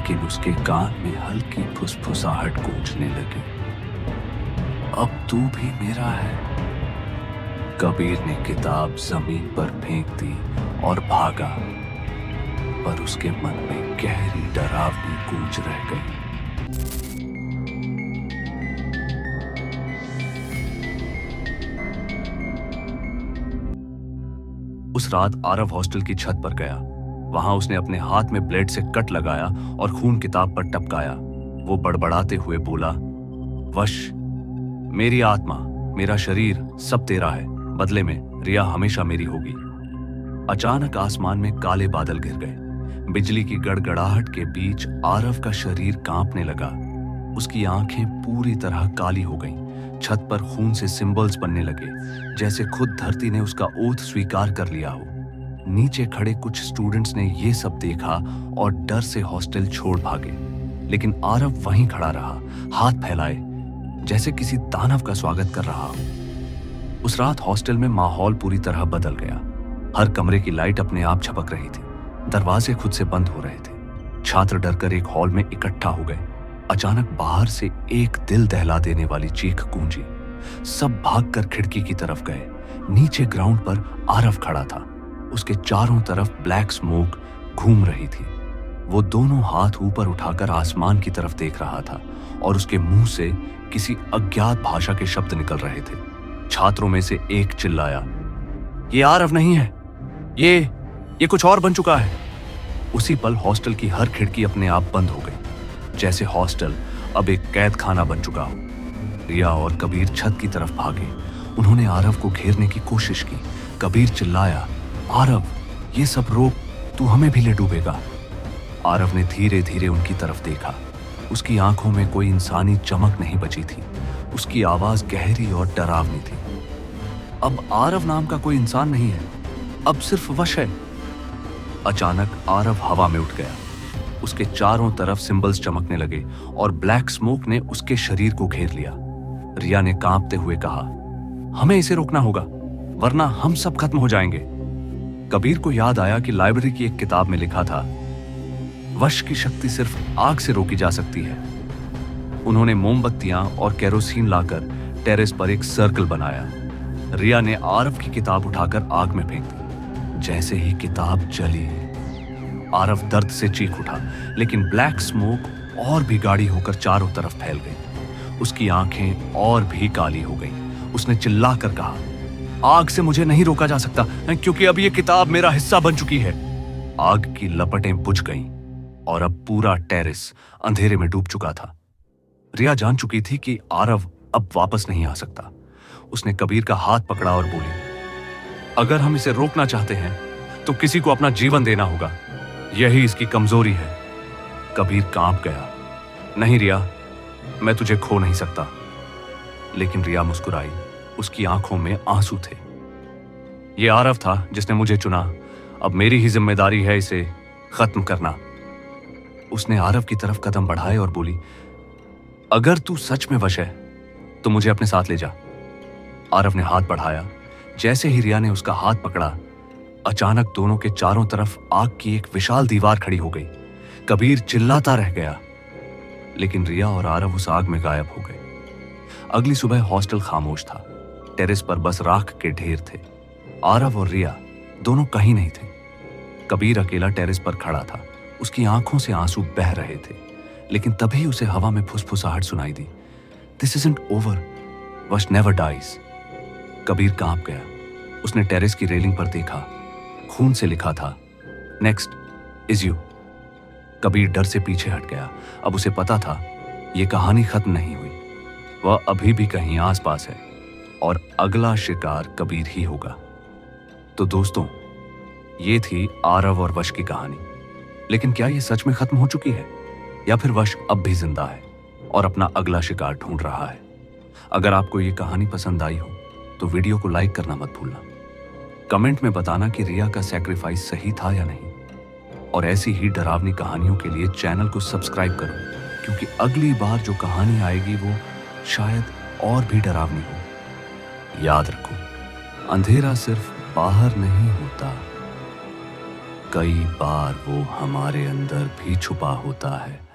लेकिन उसके कान में हल्की फुसफुसाहट गूंजने लगी। अब तू भी मेरा है। कबीर ने किताब जमीन पर फेंक दी और भागा, पर उसके मन में गहरी डरावनी गूंज रह गई। उस रात आरव हॉस्टल की छत पर गया। वहां उसने अपने हाथ में ब्लेड से कट लगाया और खून किताब पर टपकाया। वो बड़बड़ाते हुए बोला, वश, मेरी आत्मा, मेरा शरीर सब तेरा है। बदले में रिया हमेशा मेरी होगी। अचानक आसमान में काले बादल घिर गए। बिजली की गड़गड़ाहट के बीच आरव का शरीर कांपने लगा। उसकी आंखें पूरी तरह काली हो गईं। छत पर खून से सिंबल्स बनने लगे, जैसे खुद धरती ने उसका ओथ स्वीकार कर लिया हो। नीचे खड़े कुछ स्टूडेंट्स ने यह सब देखा और डर से हॉस्टल छोड़ भागे, लेकिन आरव वहीं खड़ा रहा, हाथ फैलाए, जैसे किसी दानव का स्वागत कर रहा हो। उस रात हॉस्टल में माहौल पूरी तरह बदल गया। हर कमरे की लाइट अपने आप झपक रही थी, दरवाजे खुद से बंद हो रहे थे। छात्र डरकर एक हॉल में इकट्ठा हो गए। अचानक बाहर से एक दिल दहला देने वाली चीख गूंजी। सब भागकर खिड़की की तरफ गए। नीचे ग्राउंड पर आरव खड़ा था। उसके चारों तरफ ब्लैक स्मोक घूम रही थी। वो दोनों हाथ ऊपर उठाकर आसमान की तरफ देख रहा था और उसके मुंह से किसी अज्ञात भाषा के शब्द निकल रहे थे। छात्रों में से एक चिल्लाया, ये आरव नहीं है, ये कुछ और बन चुका है। उसी पल हॉस्टल की हर खिड़की अपने आप बंद हो गई, जैसे हॉस्टल अब एक कैद खाना बन चुका हो। रिया और कबीर छत की तरफ भागे। उन्होंने आरव को घेरने की कोशिश की। कबीर चिल्लाया, आरव, ये सब रोक, तू हमें भी ले डूबेगा। आरव ने धीरे धीरे उनकी तरफ देखा। उसकी आंखों में कोई इंसानी चमक नहीं बची थी। उसकी आवाज गहरी और डरावनी थी। अब आरव नाम का कोई इंसान नहीं है, अब सिर्फ वश है। अचानक आरव हवा में उठ गया। उसके चारों तरफ सिंबल्स चमकने लगे और ब्लैक स्मोक ने उसके शरीर को घेर लिया। रिया ने कांपते हुए कहा, हमें इसे रोकना होगा, वरना हम सब खत्म हो जाएंगे। कबीर को याद आया कि लाइब्रेरी की एक किताब में लिखा था, वश की शक्ति सिर्फ आग से रोकी जा सकती है। उन्होंने मोमबत्तियां और केरोसिन लाकर टेरेस पर एक सर्कल बनाया। रिया ने आरव की किताब उठाकर आग में फेंक दी। जैसे ही किताब जली, आरव दर्द से चीख उठा, लेकिन ब्लैक स्मोक और भी गाढ़ी होकर चारों तरफ फैल गई। उसकी आंखें और भी काली हो गईं। उसने चिल्लाकर कहा, आग से मुझे नहीं रोका जा सकता, क्योंकि अब ये किताब मेरा हिस्सा बन चुकी है। आग की लपटें बुझ गईं और अब पूरा टेरेस अंधेरे में डूब चुका था। रिया जान चुकी थी कि आरव अब वापस नहीं आ सकता। उसने कबीर का हाथ पकड़ा और बोली, अगर हम इसे रोकना चाहते हैं तो किसी को अपना जीवन देना होगा, यही इसकी कमजोरी है। कबीर कांप गया, नहीं रिया, मैं तुझे खो नहीं सकता। लेकिन रिया मुस्कुराई। उसकी आंखों में आंसू थे। यह आरव था जिसने मुझे चुना, अब मेरी ही जिम्मेदारी है इसे खत्म करना। उसने आरव की तरफ कदम बढ़ाए और बोली, अगर तू सच में वश है तो मुझे अपने साथ ले जा। आरव ने हाथ बढ़ाया। जैसे ही रिया ने उसका हाथ पकड़ा, अचानक दोनों के चारों तरफ आग की एक विशाल दीवार खड़ी हो गई। कबीर चिल्लाता रह गया, लेकिन रिया और आरव उस आग में गायब हो गए। अगली सुबह हॉस्टल खामोश था। टेरेस पर बस राख के ढेर थे। आरव और रिया दोनों कहीं नहीं थे। कबीर अकेला टेरेस पर खड़ा था। उसकी आंखों से आंसू बह रहे थे, लेकिन तभी उसे हवा में फुसफुसाहट सुनाई दी, दिस इजंट ओवर, वश नेवर डाइज। कबीर कांप गया। उसने टेरेस की रेलिंग पर देखा। खून से लिखा था, नेक्स्ट इज यू। कबीर डर से पीछे हट गया। अब उसे पता था यह कहानी खत्म नहीं हुई। वह अभी भी कहीं आसपास है और अगला शिकार कबीर ही होगा। तो दोस्तों, ये थी आरव और वश की कहानी। लेकिन क्या यह सच में खत्म हो चुकी है, या फिर वश अब भी जिंदा है और अपना अगला शिकार ढूंढ रहा है? अगर आपको यह कहानी पसंद आई हो तो वीडियो को लाइक करना मत भूलना। कमेंट में बताना कि रिया का सैक्रिफाइस सही था या नहीं। और ऐसी ही डरावनी कहानियों के लिए चैनल को सब्सक्राइब करो, क्योंकि अगली बार जो कहानी आएगी वो शायद और भी डरावनी हो। याद रखो, अंधेरा सिर्फ बाहर नहीं होता, कई बार वो हमारे अंदर भी छुपा होता है।